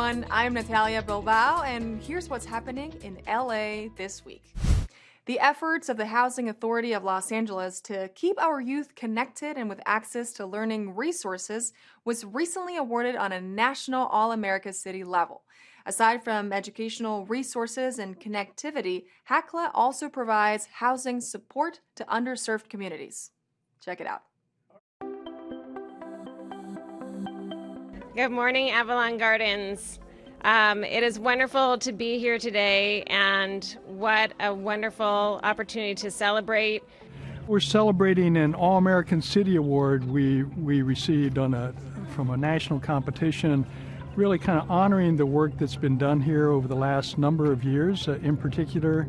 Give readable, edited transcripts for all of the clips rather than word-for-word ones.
everyone. I'm Natalia Bilbao, and here's what's happening in LA this week. The efforts of the Housing Authority of Los Angeles to keep our youth connected and with access to learning resources was recently awarded on a national All-America city level. Aside from educational resources and connectivity, HACLA also provides housing support to underserved communities. Check it out. Good morning, Avalon Gardens. It is wonderful to be here today, and what a wonderful opportunity to celebrate. We're celebrating an All-American City Award we received from a national competition, really kind of honoring the work that's been done here over the last number of years, in particular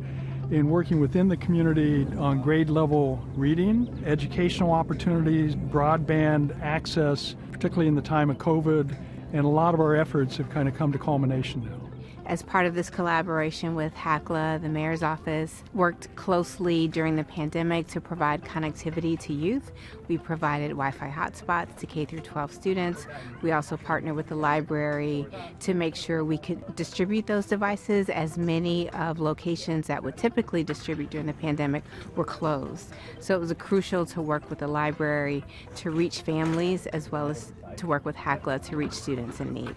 in working within the community on grade level reading, educational opportunities, broadband access, particularly in the time of COVID, and a lot of our efforts have kind of come to culmination now. As part of this collaboration with HACLA, the mayor's office worked closely during the pandemic to provide connectivity to youth. We provided Wi-Fi hotspots to K through 12 students. We also partnered with the library to make sure we could distribute those devices, as many of locations that would typically distribute during the pandemic were closed. So it was crucial to work with the library to reach families, as well as to work with HACLA to reach students in need.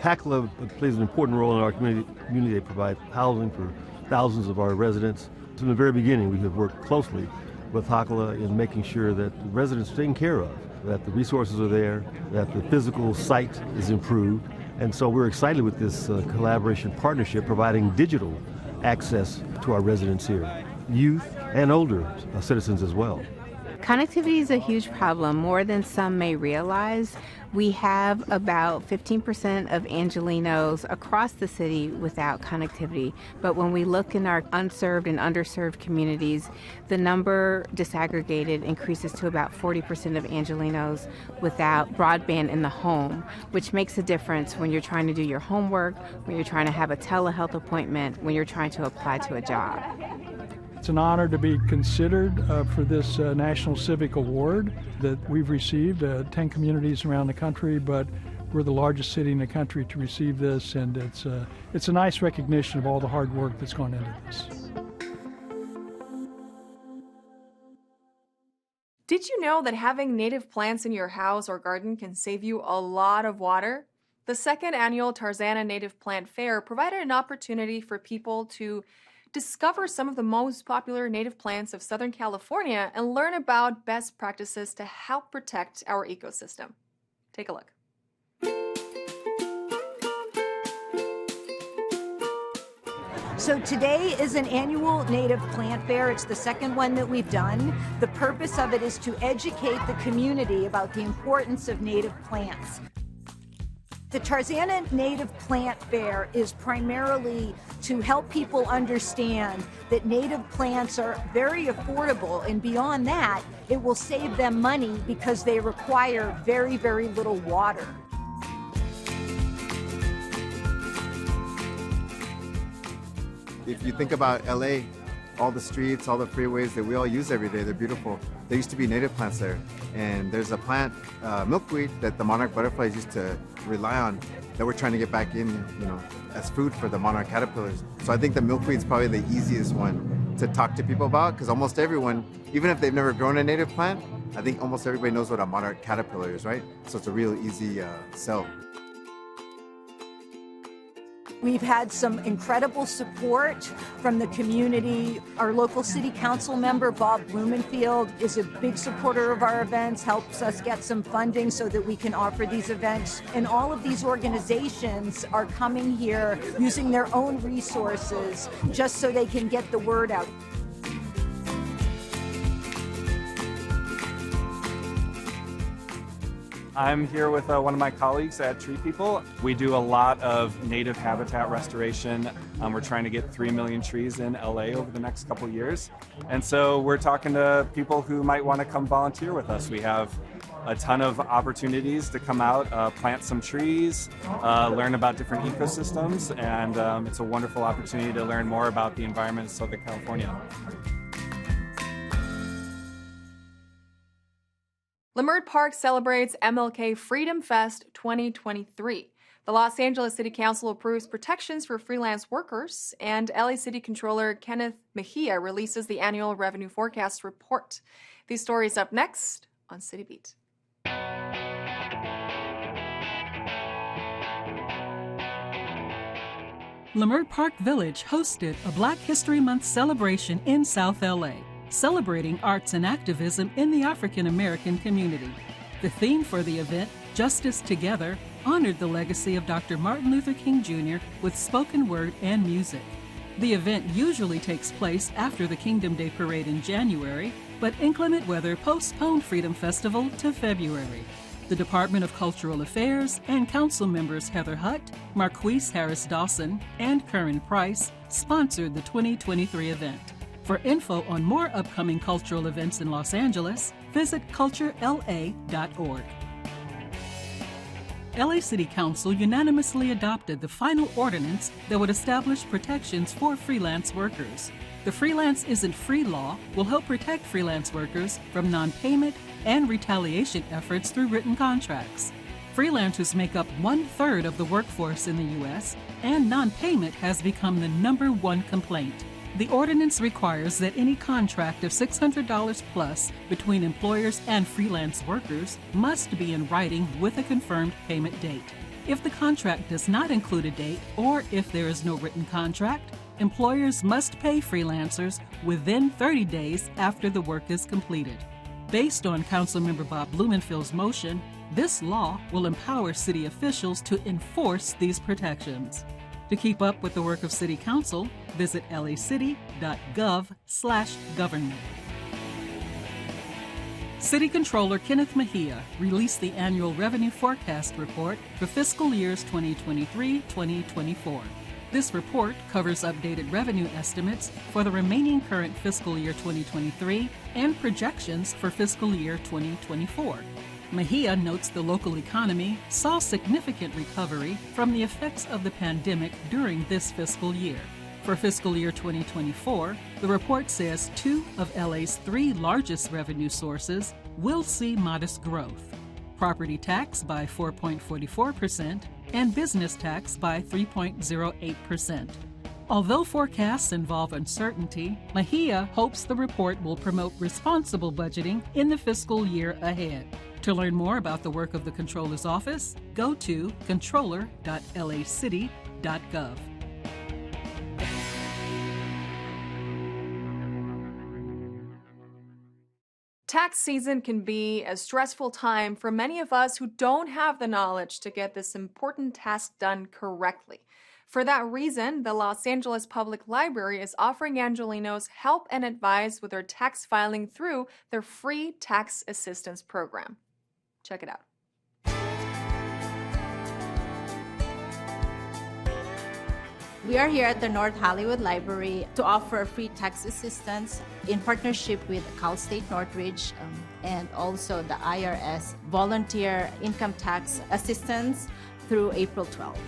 HACLA plays an important role in our community. They provide housing for thousands of our residents. From the very beginning, we have worked closely with HACLA in making sure that the residents are taken care of, that the resources are there, that the physical site is improved. And so we're excited with this collaboration partnership, providing digital access to our residents here, youth and older citizens as well. Connectivity is a huge problem, more than some may realize. We have about 15% of Angelenos across the city without connectivity. But when we look in our unserved and underserved communities, the number disaggregated increases to about 40% of Angelenos without broadband in the home, which makes a difference when you're trying to do your homework, when you're trying to have a telehealth appointment, when you're trying to apply to a job. It's an honor to be considered for this National Civic Award that we've received. 10 communities around the country, but we're the largest city in the country to receive this, and it's a nice recognition of all the hard work that's gone into this. Did you know that having native plants in your house or garden can save you a lot of water? The second annual Tarzana Native Plant Fair provided an opportunity for people to discover some of the most popular native plants of Southern California and learn about best practices to help protect our ecosystem. Take a look. So today is an annual native plant fair. It's the second one that we've done. The purpose of it is to educate the community about the importance of native plants. The Tarzana Native Plant Fair is primarily to help people understand that native plants are very affordable, and beyond that, it will save them money because they require very, very little water. If you think about LA, all the streets, all the freeways that we all use every day, they're beautiful. There used to be native plants there. And there's a plant, milkweed, that the monarch butterflies used to rely on that we're trying to get back in, as food for the monarch caterpillars. So I think the milkweed is probably the easiest one to talk to people about, because almost everyone, even if they've never grown a native plant, I think almost everybody knows what a monarch caterpillar is, right? So it's a real easy sell. We've had some incredible support from the community. Our local city council member, Bob Blumenfield, is a big supporter of our events, helps us get some funding so that we can offer these events. And all of these organizations are coming here using their own resources just so they can get the word out. I'm here with one of my colleagues at Tree People. We do a lot of native habitat restoration. We're trying to get 3 million trees in LA over the next couple years. And so we're talking to people who might want to come volunteer with us. We have a ton of opportunities to come out, plant some trees, learn about different ecosystems, and it's a wonderful opportunity to learn more about the environment of Southern California. Leimert Park celebrates MLK Freedom Fest 2023. The Los Angeles City Council approves protections for freelance workers, and LA City Controller Kenneth Mejia releases the annual revenue forecast report. These stories up next on City Beat. Leimert Park Village hosted a Black History Month celebration in South LA, celebrating arts and activism in the African American community. The theme for the event, Justice Together, honored the legacy of Dr. Martin Luther King Jr. with spoken word and music. The event usually takes place after the Kingdom Day Parade in January, but inclement weather postponed Freedom Festival to February. The Department of Cultural Affairs and council members Heather Hutt, Marquise Harris Dawson, and Curran Price sponsored the 2023 event. For info on more upcoming cultural events in Los Angeles, visit culturela.org. LA City Council unanimously adopted the final ordinance that would establish protections for freelance workers. The Freelance Isn't Free law will help protect freelance workers from non-payment and retaliation efforts through written contracts. Freelancers make up 1/3 of the workforce in the U.S., and non-payment has become the #1 complaint. The ordinance requires that any contract of $600 plus between employers and freelance workers must be in writing with a confirmed payment date. If the contract does not include a date, or if there is no written contract, employers must pay freelancers within 30 days after the work is completed. Based on Councilmember Bob Blumenfield's motion, this law will empower city officials to enforce these protections. To keep up with the work of City Council, visit lacity.gov/government. City Controller Kenneth Mejia released the annual revenue forecast report for fiscal years 2023-2024. This report covers updated revenue estimates for the remaining current fiscal year 2023 and projections for fiscal year 2024. Mejia notes the local economy saw significant recovery from the effects of the pandemic during this fiscal year. For fiscal year 2024, the report says 2 of LA's 3 largest revenue sources will see modest growth: property tax by 4.44% and business tax by 3.08%. Although forecasts involve uncertainty, Mejia hopes the report will promote responsible budgeting in the fiscal year ahead. To learn more about the work of the Controller's Office, go to controller.lacity.gov. Tax season can be a stressful time for many of us who don't have the knowledge to get this important task done correctly. For that reason, the Los Angeles Public Library is offering Angelenos help and advice with their tax filing through their free tax assistance program. Check it out. We are here at the North Hollywood Library to offer free tax assistance in partnership with Cal State Northridge and also the IRS Volunteer Income Tax Assistance through April 12th.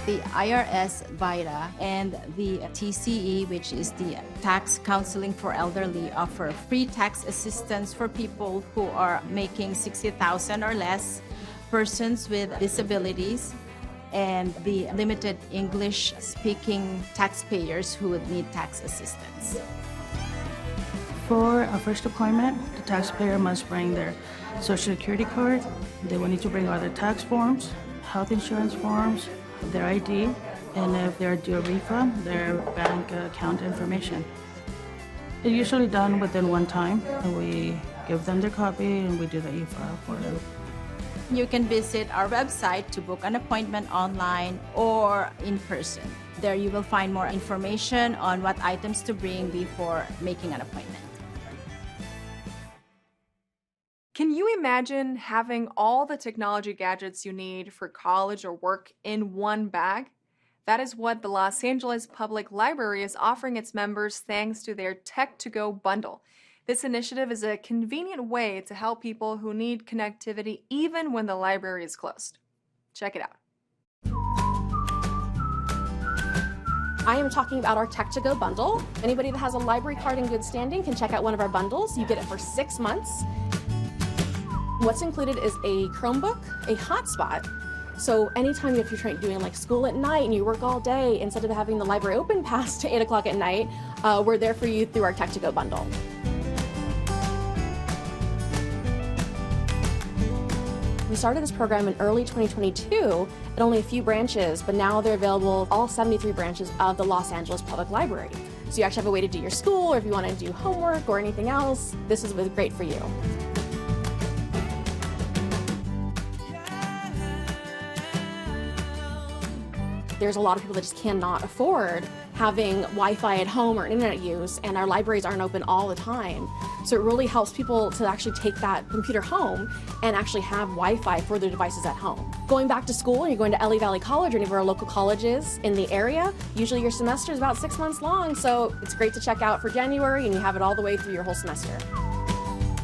The IRS VITA and the TCE, which is the Tax Counseling for Elderly, offer free tax assistance for people who are making $60,000 or less, persons with disabilities, and the limited English-speaking taxpayers who would need tax assistance. For a first appointment, the taxpayer must bring their Social Security card. They will need to bring other tax forms, health insurance forms, their ID, and if they're due a refund, their bank account information. It's usually done within one time, and we give them their copy and we do the e-file for them. You can visit our website to book an appointment online or in person. There you will find more information on what items to bring before making an appointment. Can you imagine having all the technology gadgets you need for college or work in one bag? That is what the Los Angeles Public Library is offering its members thanks to their Tech to Go bundle. This initiative is a convenient way to help people who need connectivity even when the library is closed. Check it out. I am talking about our Tech to Go bundle. Anybody that has a library card in good standing can check out one of our bundles. You get it for 6 months. What's included is a Chromebook, a hotspot, So anytime if you're doing like school at night and you work all day, instead of having the library open past 8 o'clock at night, we're there for you through our Tech to Go bundle. We started this program in early 2022 at only a few branches, but now they're available all 73 branches of the Los Angeles Public Library. So you actually have a way to do your school, or if you want to do homework or anything else, this is really great for you. There's a lot of people that just cannot afford having Wi-Fi at home or internet use, and our libraries aren't open all the time. So it really helps people to actually take that computer home and actually have Wi-Fi for their devices at home. Going back to school, and you're going to LA Valley College or any of our local colleges in the area, usually your semester is about 6 months long, so it's great to check out for January and you have it all the way through your whole semester.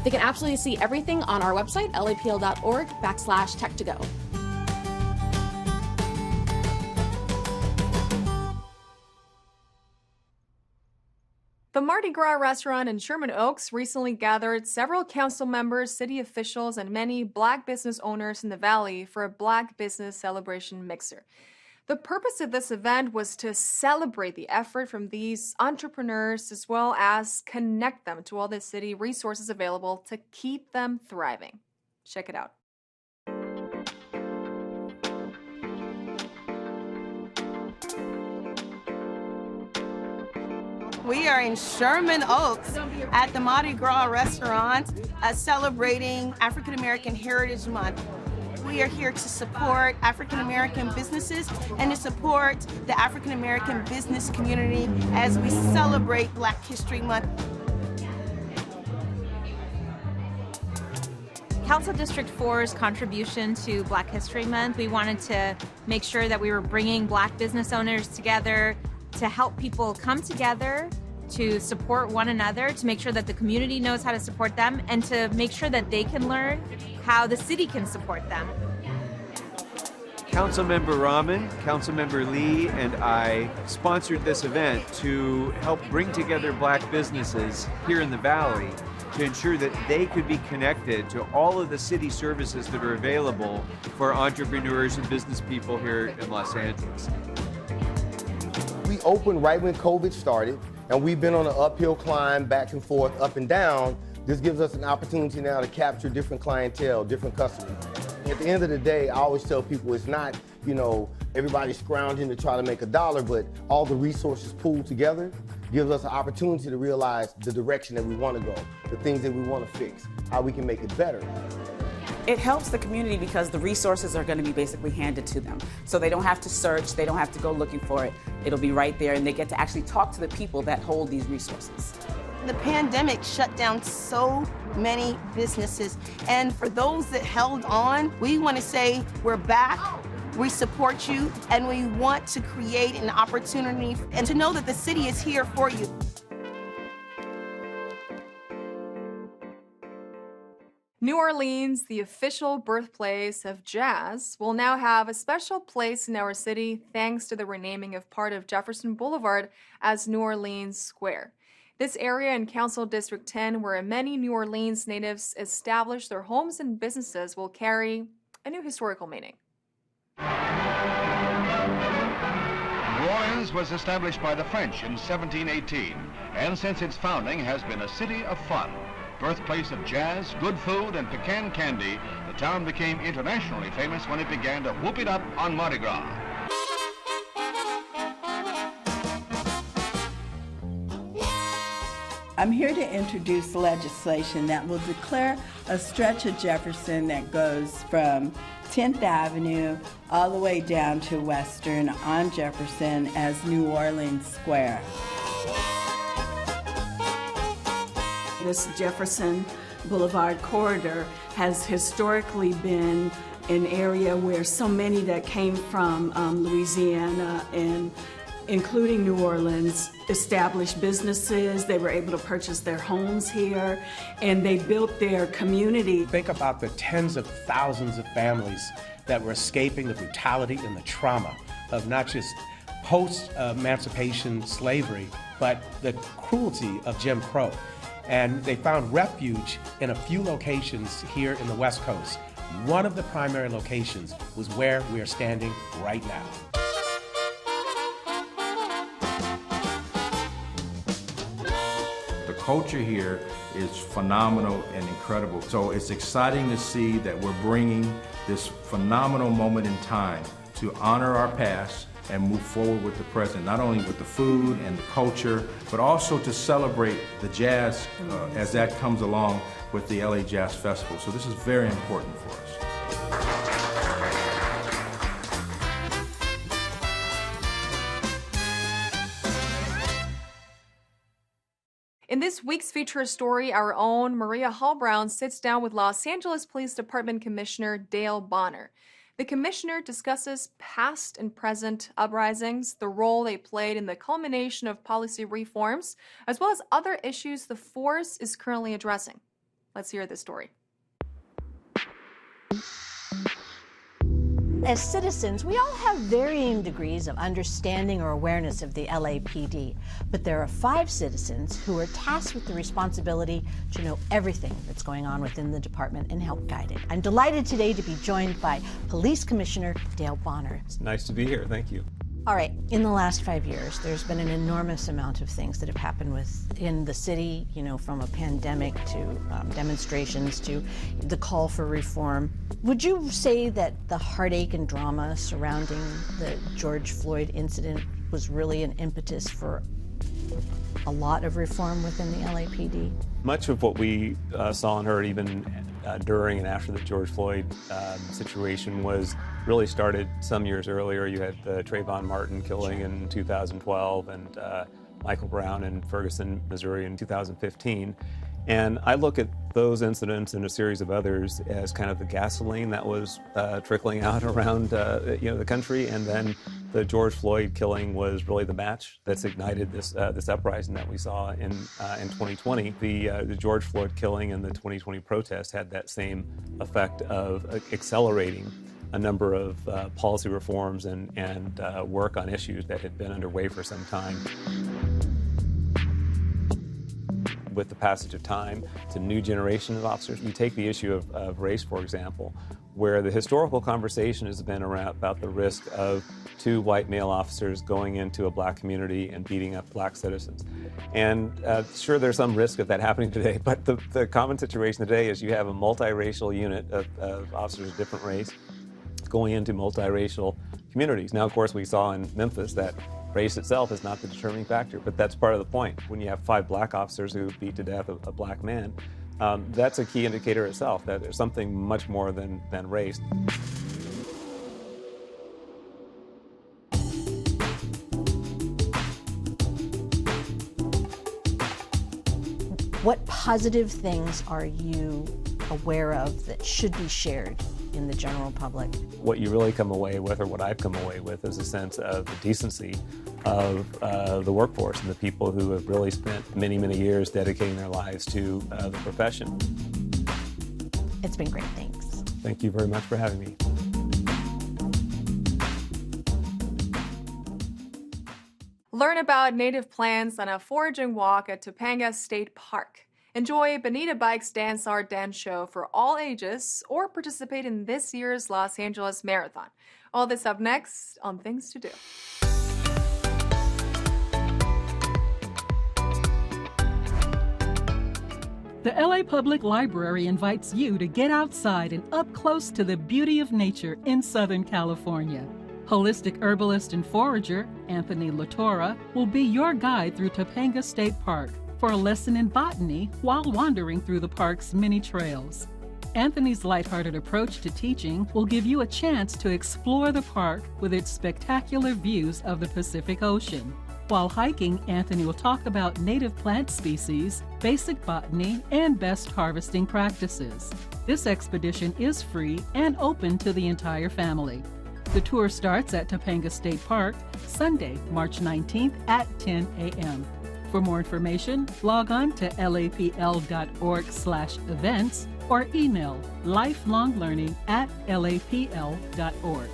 They can absolutely see everything on our website, lapl.org/tech2go. The Mardi Gras restaurant in Sherman Oaks recently gathered several council members, city officials, and many Black business owners in the Valley for a Black Business Celebration Mixer. The purpose of this event was to celebrate the effort from these entrepreneurs as well as connect them to all the city resources available to keep them thriving. Check it out. We are in Sherman Oaks at the Mardi Gras restaurant celebrating African American Heritage Month. We are here to support African American businesses and to support the African American business community as we celebrate Black History Month. Council District 4's contribution to Black History Month, we wanted to make sure that we were bringing Black business owners together to help people come together, to support one another, to make sure that the community knows how to support them, and to make sure that they can learn how the city can support them. Councilmember Rahman, Councilmember Lee, and I sponsored this event to help bring together Black businesses here in the Valley to ensure that they could be connected to all of the city services that are available for entrepreneurs and business people here in Los Angeles. We opened right when COVID started, and we've been on an uphill climb, back and forth, up and down. This gives us an opportunity now to capture different clientele, different customers. At the end of the day, I always tell people it's not, everybody scrounging to try to make a dollar, but all the resources pooled together gives us an opportunity to realize the direction that we want to go, the things that we want to fix, how we can make it better. It helps the community because the resources are going to be basically handed to them. So they don't have to search, they don't have to go looking for it. It'll be right there, and they get to actually talk to the people that hold these resources. The pandemic shut down so many businesses, and for those that held on, we want to say we're back, we support you, and we want to create an opportunity and to know that the city is here for you. New Orleans, the official birthplace of jazz, will now have a special place in our city thanks to the renaming of part of Jefferson Boulevard as New Orleans Square. This area in Council District 10, where many New Orleans natives establish their homes and businesses, will carry a new historical meaning. New Orleans was established by the French in 1718, and since its founding has been a city of fun. Birthplace of jazz, good food, and pecan candy, the town became internationally famous when it began to whoop it up on Mardi Gras. I'm here to introduce legislation that will declare a stretch of Jefferson that goes from 10th Avenue all the way down to Western on Jefferson as New Orleans Square. This Jefferson Boulevard corridor has historically been an area where so many that came from Louisiana and including New Orleans established businesses. They were able to purchase their homes here and they built their community. Think about the tens of thousands of families that were escaping the brutality and the trauma of not just post-emancipation slavery, but the cruelty of Jim Crow. And they found refuge in a few locations here in the West Coast, One of the primary locations was where we are standing right now. The culture here is phenomenal and incredible. So it's exciting to see that we're bringing this phenomenal moment in time to honor our past and move forward with the present, not only with the food and the culture, but also to celebrate the jazz as that comes along with the LA Jazz Festival. So this is very important for us. In this week's feature story, our own Maria Hall-Brown sits down with Los Angeles Police Department Commissioner Dale Bonner. The commissioner discusses past and present uprisings, the role they played in the culmination of policy reforms, as well as other issues the force is currently addressing. Let's hear this story. As citizens, we all have varying degrees of understanding or awareness of the LAPD, but there are 5 citizens who are tasked with the responsibility to know everything that's going on within the department and help guide it. I'm delighted today to be joined by Police Commissioner Dale Bonner. It's nice to be here. Thank you. All right, in the last 5 years, there's been an enormous amount of things that have happened within the city, from a pandemic to demonstrations to the call for reform. Would you say that the heartache and drama surrounding the George Floyd incident was really an impetus for a lot of reform within the LAPD? Much of what we saw and heard even during and after the George Floyd situation was really started some years earlier. You had the Trayvon Martin killing in 2012 and Michael Brown in Ferguson, Missouri in 2015. And I look at those incidents and a series of others as kind of the gasoline that was trickling out around the country, and then the George Floyd killing was really the match that's ignited this uprising that we saw in 2020. The George Floyd killing and the 2020 protests had that same effect of accelerating a number of policy reforms and work on issues that had been underway for some time. With the passage of time, it's a new generation of officers. You take the issue of race, for example, where the historical conversation has been about the risk of 2 white male officers going into a black community and beating up black citizens. And sure, there's some risk of that happening today, but the common situation today is you have a multiracial unit of officers of different race going into multiracial communities. Now, of course, we saw in Memphis that race itself is not the determining factor, but that's part of the point. When you have 5 black officers who beat to death a black man, that's a key indicator itself, that there's something much more than race. What positive things are you aware of that should be shared in the general public? What you really come away with, or what I've come away with, is a sense of the decency of the workforce and the people who have really spent many, many years dedicating their lives to the profession. It's been great, thanks. Thank you very much for having me. Learn about native plants on a foraging walk at Topanga State Park. Enjoy Bonita Bike's Dance Art Dance Show for all ages, or participate in this year's Los Angeles Marathon. All this up next on Things to Do. The LA Public Library invites you to get outside and up close to the beauty of nature in Southern California. Holistic herbalist and forager Anthony Latorra will be your guide through Topanga State Park for a lesson in botany while wandering through the park's many trails. Anthony's lighthearted approach to teaching will give you a chance to explore the park with its spectacular views of the Pacific Ocean. While hiking, Anthony will talk about native plant species, basic botany, and best harvesting practices. This expedition is free and open to the entire family. The tour starts at Topanga State Park, Sunday, March 19th at 10 a.m. For more information, log on to lapl.org/events or email lifelonglearning@lapl.org.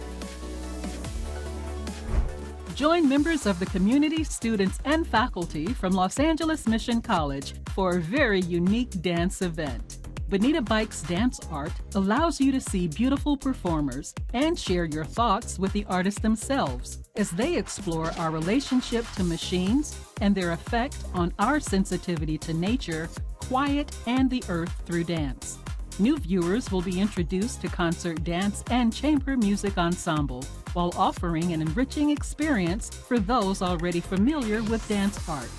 Join members of the community, students, and faculty from Los Angeles Mission College for a very unique dance event. Bonita Bike's dance art allows you to see beautiful performers and share your thoughts with the artists themselves as they explore our relationship to machines and their effect on our sensitivity to nature, quiet, and the earth through dance. New viewers will be introduced to concert dance and chamber music ensemble, while offering an enriching experience for those already familiar with dance art.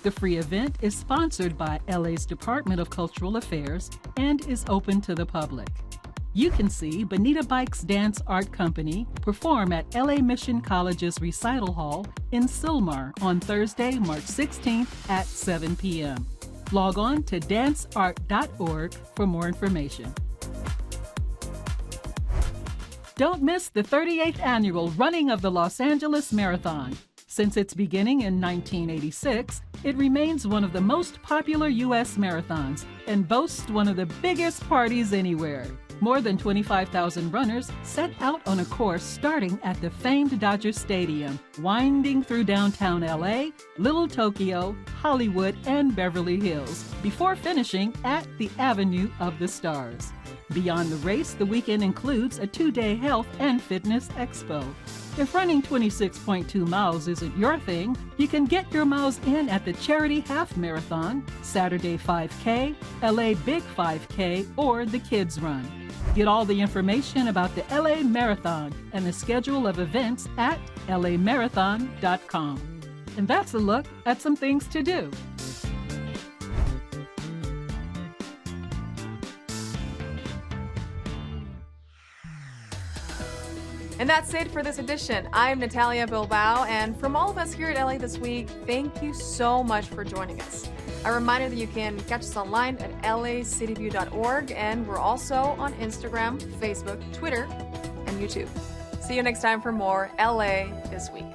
The free event is sponsored by LA's Department of Cultural Affairs and is open to the public. You can see Bonita Bike's Dance Art Company perform at LA Mission College's Recital Hall in Sylmar on Thursday, March 16th at 7 p.m. Log on to danceart.org for more information. Don't miss the 38th annual running of the Los Angeles Marathon. Since its beginning in 1986, it remains one of the most popular U.S. marathons and boasts one of the biggest parties anywhere. More than 25,000 runners set out on a course starting at the famed Dodger Stadium, winding through downtown LA, Little Tokyo, Hollywood, and Beverly Hills, before finishing at the Avenue of the Stars. Beyond the race, the weekend includes a 2-day health and fitness expo. If running 26.2 miles isn't your thing, you can get your miles in at the Charity Half Marathon, Saturday 5K, LA Big 5K, or the Kids Run. Get all the information about the LA Marathon and the schedule of events at lamarathon.com. And that's a look at some things to do. And that's it for this edition. I'm Natalia Bilbao, and from all of us here at LA This Week, thank you so much for joining us. A reminder that you can catch us online at lacitywiew.org, and we're also on Instagram, Facebook, Twitter, and YouTube. See you next time for more LA This Week.